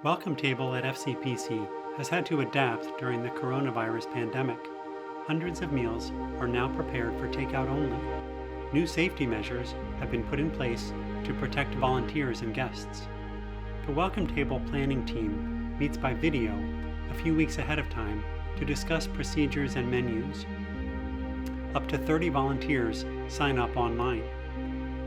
Welcome Table at FCPC has had to adapt during the coronavirus pandemic. Hundreds of meals are now prepared for takeout only. New safety measures have been put in place to protect volunteers and guests. The Welcome Table planning team meets by video a few weeks ahead of time to discuss procedures and menus. Up to 30 volunteers sign up online.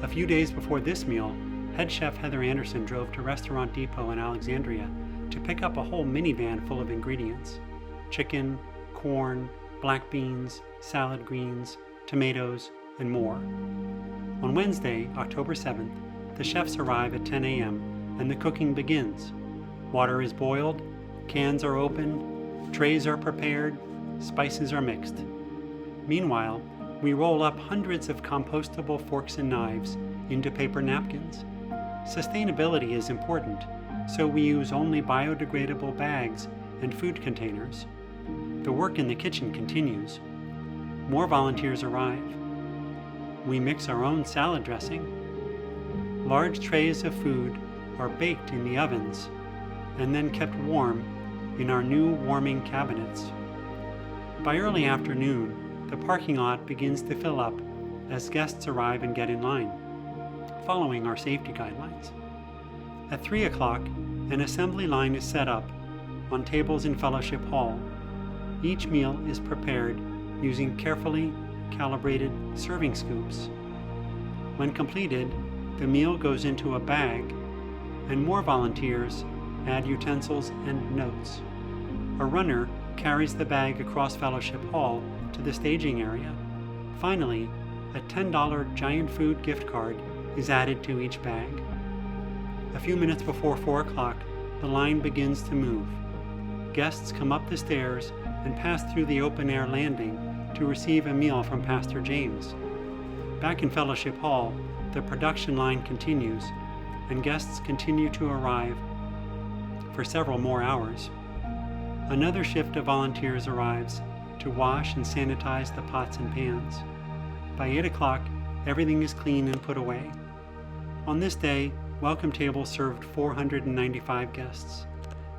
A few days before this meal, head chef Heather Anderson drove to Restaurant Depot in Alexandria to pick up a whole minivan full of ingredients: chicken, corn, black beans, salad greens, tomatoes, and more. On Wednesday, October 7th, the chefs arrive at 10 a.m. and the cooking begins. Water is boiled, cans are opened, trays are prepared, spices are mixed. Meanwhile, we roll up hundreds of compostable forks and knives into paper napkins. Sustainability is important, so we use only biodegradable bags and food containers. The work in the kitchen continues. More volunteers arrive. We mix our own salad dressing. Large trays of food are baked in the ovens and then kept warm in our new warming cabinets. By early afternoon, the parking lot begins to fill up as guests arrive and get in line, following our safety guidelines. At 3 o'clock, an assembly line is set up on tables in Fellowship Hall. Each meal is prepared using carefully calibrated serving scoops. When completed, the meal goes into a bag, and more volunteers add utensils and notes. A runner carries the bag across Fellowship Hall to the staging area. Finally, a $10 Giant Food gift card is added to each bag. A few minutes before 4 o'clock, the line begins to move. Guests come up the stairs and pass through the open-air landing to receive a meal from Pastor James. Back in Fellowship Hall, the production line continues, and guests continue to arrive for several more hours. Another shift of volunteers arrives to wash and sanitize the pots and pans. By 8 o'clock, everything is clean and put away. On this day, Welcome Table served 495 guests.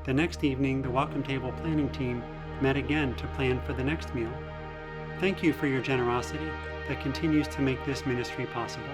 The next evening, the Welcome Table planning team met again to plan for the next meal. Thank you for your generosity that continues to make this ministry possible.